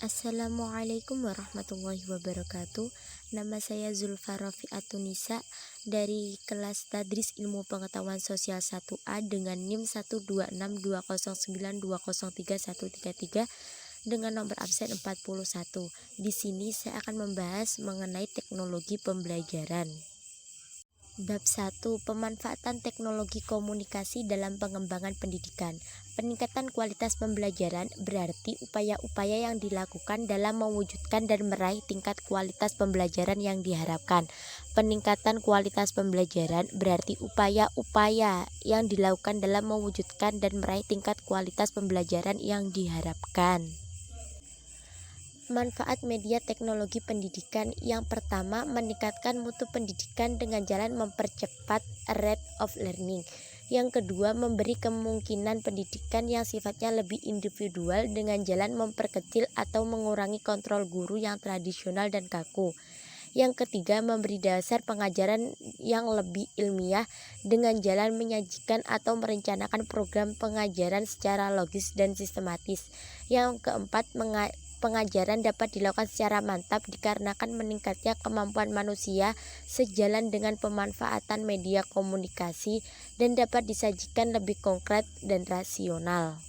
Assalamualaikum warahmatullahi wabarakatuh. Nama saya Zulfa Rafiatunisa dari kelas Tadris Ilmu Pengetahuan Sosial 1A dengan NIM 1262092033133 dengan nomor absen 41. Di sini saya akan membahas mengenai teknologi pembelajaran. Bab 1. Pemanfaatan teknologi komunikasi dalam pengembangan pendidikan. Peningkatan kualitas pembelajaran berarti upaya-upaya yang dilakukan dalam mewujudkan dan meraih tingkat kualitas pembelajaran yang diharapkan. Peningkatan kualitas pembelajaran berarti upaya-upaya yang dilakukan dalam mewujudkan dan meraih tingkat kualitas pembelajaran yang diharapkan. Manfaat media teknologi pendidikan. Yang pertama, meningkatkan mutu pendidikan dengan jalan mempercepat rate of learning. Yang kedua, memberi kemungkinan pendidikan yang sifatnya lebih individual dengan jalan memperkecil atau mengurangi kontrol guru yang tradisional dan kaku. Yang ketiga, memberi dasar pengajaran yang lebih ilmiah dengan jalan menyajikan atau merencanakan program pengajaran secara logis dan sistematis. Yang keempat, pengajaran dapat dilakukan secara mantap dikarenakan meningkatnya kemampuan manusia sejalan dengan pemanfaatan media komunikasi dan dapat disajikan lebih konkret dan rasional.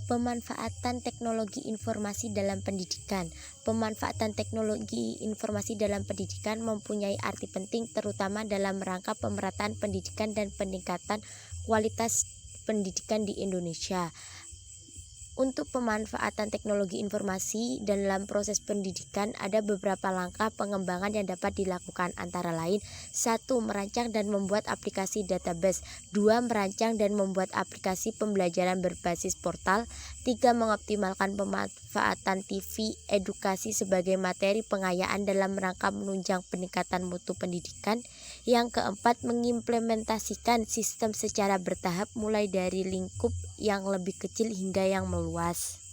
Pemanfaatan teknologi informasi dalam pendidikan. Pemanfaatan teknologi informasi dalam pendidikan mempunyai arti penting terutama dalam rangka pemerataan pendidikan dan peningkatan kualitas pendidikan di Indonesia. Untuk pemanfaatan teknologi informasi dalam proses pendidikan ada beberapa langkah pengembangan yang dapat dilakukan, antara lain 1. Merancang dan membuat aplikasi database. 2. Merancang dan membuat aplikasi pembelajaran berbasis portal. 3. Mengoptimalkan pemanfaatan TV edukasi sebagai materi pengayaan dalam rangka menunjang peningkatan mutu pendidikan. Yang keempat, mengimplementasikan sistem secara bertahap mulai dari lingkup yang lebih kecil hingga yang meluas.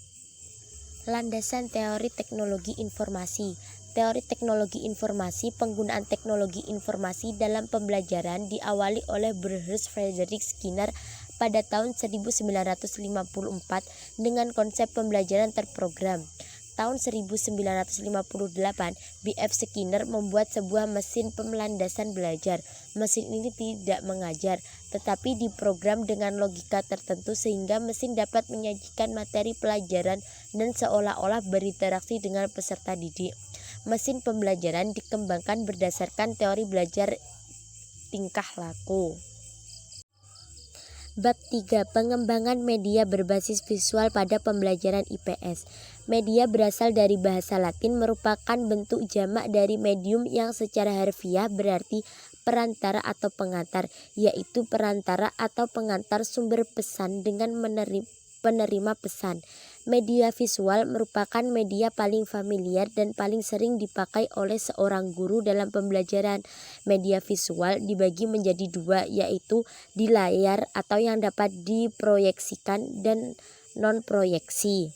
Landasan teori teknologi informasi. Teori teknologi informasi. Penggunaan teknologi informasi dalam pembelajaran diawali oleh Bruce Frederick Skinner pada tahun 1954 dengan konsep pembelajaran terprogram. Tahun 1958, B.F. Skinner membuat sebuah mesin pemelandasan belajar. Mesin ini tidak mengajar, tetapi diprogram dengan logika tertentu sehingga mesin dapat menyajikan materi pelajaran dan seolah-olah berinteraksi dengan peserta didik. Mesin pembelajaran dikembangkan berdasarkan teori belajar tingkah laku. Bab 3. Pengembangan media berbasis visual pada pembelajaran IPS. Media berasal dari bahasa Latin, merupakan bentuk jamak dari medium yang secara harfiah berarti perantara atau pengantar, yaitu perantara atau pengantar sumber pesan dengan penerima pesan. Media visual merupakan media paling familiar dan paling sering dipakai oleh seorang guru dalam pembelajaran. Media visual dibagi menjadi dua, yaitu di layar atau yang dapat diproyeksikan dan non-proyeksi.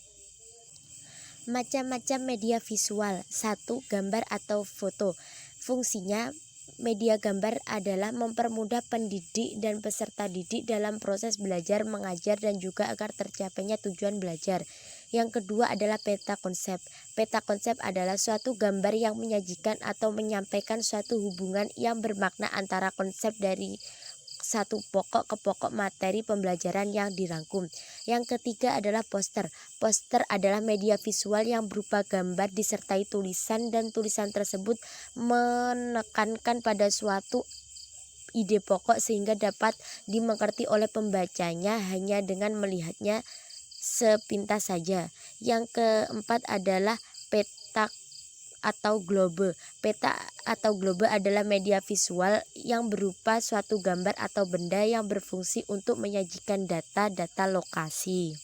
Macam-macam media visual. 1. Gambar atau foto. Fungsinya, media gambar adalah mempermudah pendidik dan peserta didik dalam proses belajar mengajar dan juga agar tercapainya tujuan belajar. Yang kedua adalah peta konsep. Peta konsep adalah suatu gambar yang menyajikan atau menyampaikan suatu hubungan yang bermakna antara konsep dari satu pokok ke pokok materi pembelajaran yang dirangkum. Yang ketiga adalah poster. Poster adalah media visual yang berupa gambar disertai tulisan dan tulisan tersebut menekankan pada suatu ide pokok sehingga dapat dimengerti oleh pembacanya hanya dengan melihatnya sepintas saja. Yang keempat adalah peta atau globe. Peta atau globe adalah media visual yang berupa suatu gambar atau benda yang berfungsi untuk menyajikan data-data lokasi.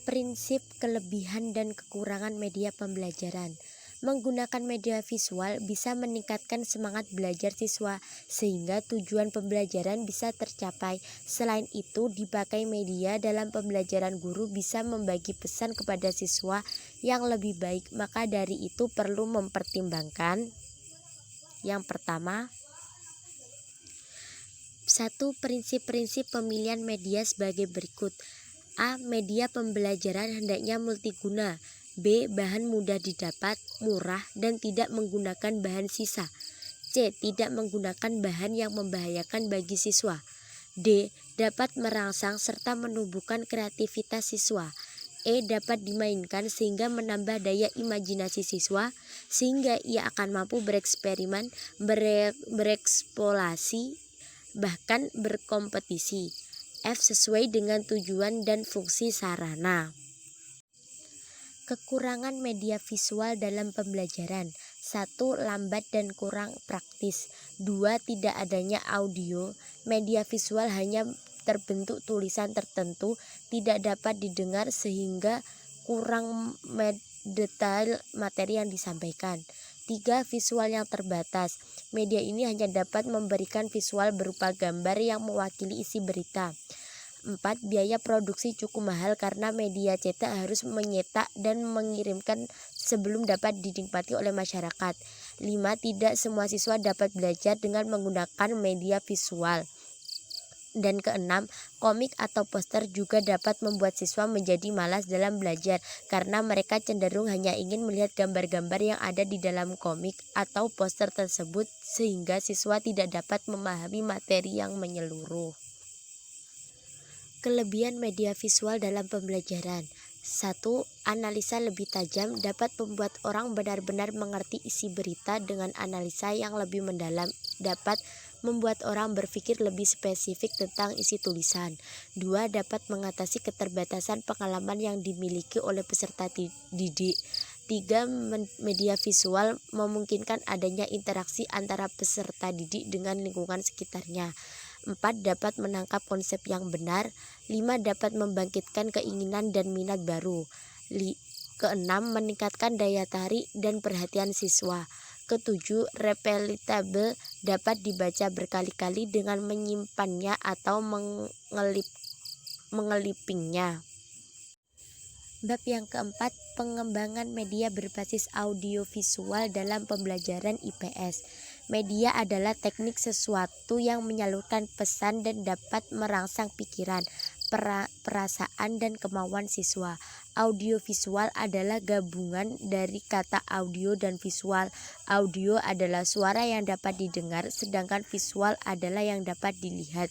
Prinsip kelebihan dan kekurangan media pembelajaran. Menggunakan media visual bisa meningkatkan semangat belajar siswa sehingga tujuan pembelajaran bisa tercapai. Selain itu, dipakai media dalam pembelajaran guru bisa membagi pesan kepada siswa yang lebih baik. Maka dari itu perlu mempertimbangkan. Yang pertama, 1. Prinsip-prinsip pemilihan media sebagai berikut. A. Media pembelajaran hendaknya multiguna. B. Bahan mudah didapat, murah, dan tidak menggunakan bahan sisa. C. Tidak menggunakan bahan yang membahayakan bagi siswa. D. Dapat merangsang serta menumbuhkan kreativitas siswa. E. Dapat dimainkan sehingga menambah daya imajinasi siswa, sehingga ia akan mampu bereksperimen, bereksplorasi, bahkan berkompetisi. F. Sesuai dengan tujuan dan fungsi sarana. Kekurangan media visual dalam pembelajaran. 1. Lambat dan kurang praktis. 2. Tidak adanya audio. Media visual hanya terbentuk tulisan tertentu, tidak dapat didengar sehingga kurang detail materi yang disampaikan. 3. Visual yang terbatas. Media ini hanya dapat memberikan visual berupa gambar yang mewakili isi berita. 4. Biaya produksi cukup mahal karena media cetak harus menyetak dan mengirimkan sebelum dapat dinikmati oleh masyarakat. 5. Tidak semua siswa dapat belajar dengan menggunakan media visual. Dan keenam, komik atau poster juga dapat membuat siswa menjadi malas dalam belajar karena mereka cenderung hanya ingin melihat gambar-gambar yang ada di dalam komik atau poster tersebut sehingga siswa tidak dapat memahami materi yang menyeluruh. Kelebihan media visual dalam pembelajaran. 1. Analisa lebih tajam dapat membuat orang benar-benar mengerti isi berita dengan analisa yang lebih mendalam, dapat membuat orang berpikir lebih spesifik tentang isi tulisan. 2. Dapat mengatasi keterbatasan pengalaman yang dimiliki oleh peserta didik. 3. Media visual memungkinkan adanya interaksi antara peserta didik dengan lingkungan sekitarnya. 4. Dapat menangkap konsep yang benar. 5. Dapat membangkitkan keinginan dan minat baru. Keenam, meningkatkan daya tarik dan perhatian siswa. Ketujuh, replicable, dapat dibaca berkali-kali dengan menyimpannya atau mengelipingnya. Bab yang keempat, pengembangan media berbasis audiovisual dalam pembelajaran IPS. Media adalah teknik sesuatu yang menyalurkan pesan dan dapat merangsang pikiran, perasaan, dan kemauan siswa. Audiovisual adalah gabungan dari kata audio dan visual. Audio adalah suara yang dapat didengar, sedangkan visual adalah yang dapat dilihat.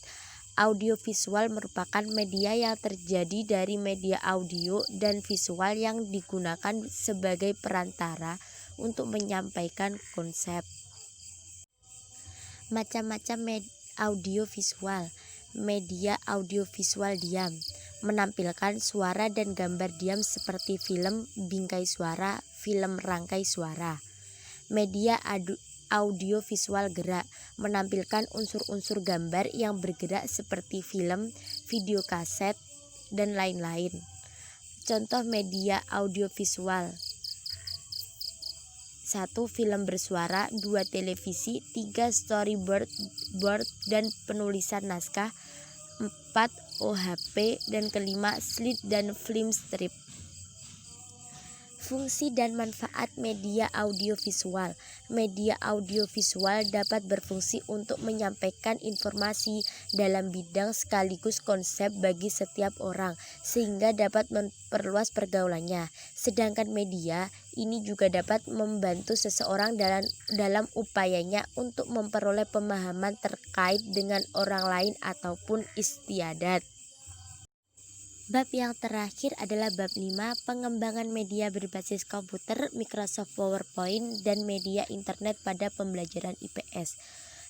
Audiovisual merupakan media yang terjadi dari media audio dan visual yang digunakan sebagai perantara untuk menyampaikan konsep. Macam-macam audiovisual. Media audiovisual diam, menampilkan suara dan gambar diam seperti film bingkai suara, film rangkai suara. Media audiovisual gerak, menampilkan unsur-unsur gambar yang bergerak seperti film, video kaset, dan lain-lain. Contoh media audiovisual: 1. Film bersuara, 2. Televisi, 3. Storyboard dan penulisan naskah, 4. OHP, dan kelima slide dan film strip. Fungsi dan manfaat media audiovisual. Media audiovisual dapat berfungsi untuk menyampaikan informasi dalam bidang sekaligus konsep bagi setiap orang, sehingga dapat memperluas pergaulannya. Sedangkan media ini juga dapat membantu seseorang dalam upayanya untuk memperoleh pemahaman terkait dengan orang lain ataupun istiadat. Bab yang terakhir adalah bab 5, pengembangan media berbasis komputer, Microsoft PowerPoint, dan media internet pada pembelajaran IPS.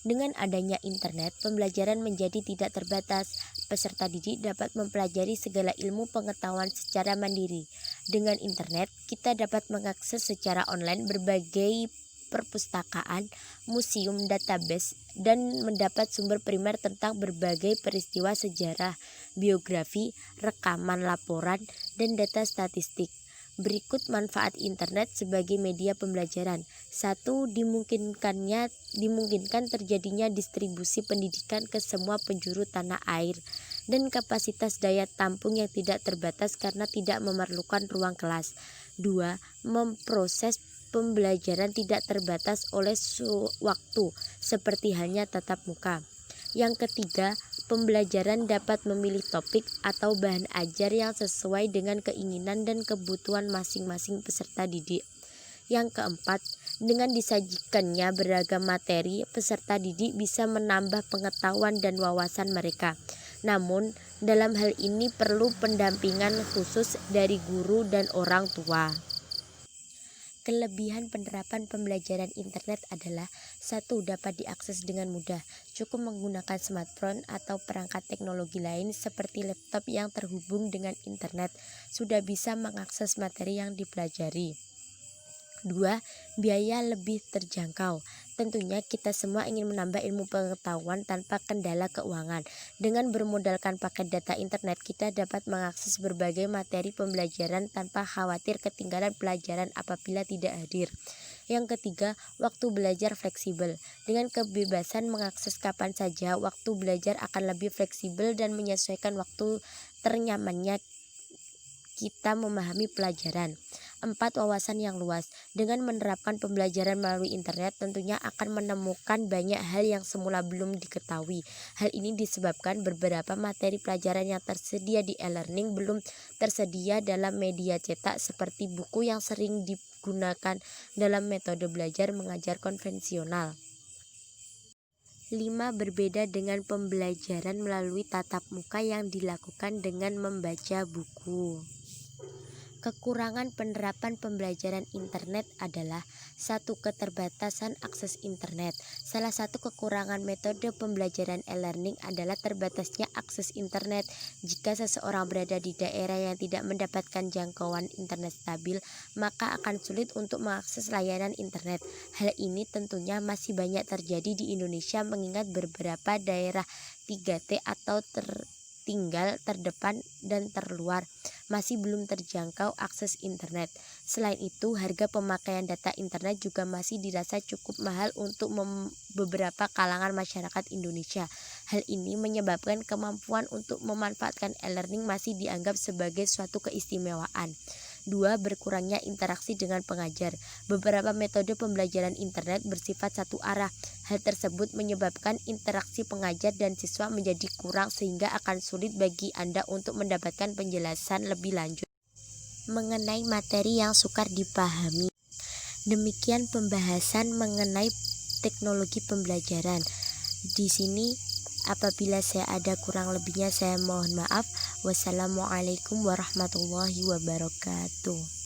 Dengan adanya internet, pembelajaran menjadi tidak terbatas. Peserta didik dapat mempelajari segala ilmu pengetahuan secara mandiri. Dengan internet, kita dapat mengakses secara online berbagai perpustakaan, museum, database, dan mendapat sumber primer tentang berbagai peristiwa sejarah, biografi, rekaman laporan, dan data statistik. Berikut manfaat internet sebagai media pembelajaran. 1. Dimungkinkan terjadinya distribusi pendidikan ke semua penjuru tanah air dan kapasitas daya tampung yang tidak terbatas karena tidak memerlukan ruang kelas. 2. Memproses pembelajaran tidak terbatas oleh waktu seperti halnya tatap muka. Yang ketiga, Pembelajaran dapat memilih topik atau bahan ajar yang sesuai dengan keinginan dan kebutuhan masing-masing peserta didik. Yang keempat, dengan disajikannya beragam materi, peserta didik bisa menambah pengetahuan dan wawasan mereka. Namun, dalam hal ini perlu pendampingan khusus dari guru dan orang tua. Kelebihan penerapan pembelajaran internet adalah: 1. Dapat diakses dengan mudah. Cukup menggunakan smartphone atau perangkat teknologi lain seperti laptop yang terhubung dengan internet, sudah bisa mengakses materi yang dipelajari. 2. Biaya lebih terjangkau. Tentunya kita semua ingin menambah ilmu pengetahuan tanpa kendala keuangan. Dengan bermodalkan paket data internet, kita dapat mengakses berbagai materi pembelajaran tanpa khawatir ketinggalan pelajaran apabila tidak hadir. Yang ketiga, waktu belajar fleksibel. Dengan kebebasan mengakses kapan saja, waktu belajar akan lebih fleksibel dan menyesuaikan waktu ternyamannya kita memahami pelajaran. 4. Wawasan yang luas. Dengan menerapkan pembelajaran melalui internet, tentunya akan menemukan banyak hal yang semula belum diketahui. Hal ini disebabkan beberapa materi pelajaran yang tersedia di e-learning belum tersedia dalam media cetak seperti buku yang sering digunakan dalam metode belajar mengajar konvensional. 5. Berbeda dengan pembelajaran melalui tatap muka yang dilakukan dengan membaca buku. Kekurangan penerapan pembelajaran internet adalah: 1. Keterbatasan akses internet. Salah satu kekurangan metode pembelajaran e-learning adalah terbatasnya akses internet. Jika seseorang berada di daerah yang tidak mendapatkan jangkauan internet stabil, maka akan sulit untuk mengakses layanan internet. Hal ini tentunya masih banyak terjadi di Indonesia mengingat beberapa daerah 3T atau tertinggal, terdepan, dan terluar masih belum terjangkau akses internet. Selain itu, harga pemakaian data internet juga masih dirasa cukup mahal untuk beberapa kalangan masyarakat Indonesia. Hal ini menyebabkan kemampuan untuk memanfaatkan e-learning masih dianggap sebagai suatu keistimewaan. 2. Berkurangnya interaksi dengan pengajar. Beberapa metode pembelajaran internet bersifat satu arah. Hal tersebut menyebabkan interaksi pengajar dan siswa menjadi kurang sehingga akan sulit bagi Anda untuk mendapatkan penjelasan lebih lanjut mengenai materi yang sukar dipahami. Demikian pembahasan mengenai teknologi pembelajaran. Di sini apabila saya ada kurang lebihnya saya mohon maaf. Wassalamualaikum warahmatullahi wabarakatuh.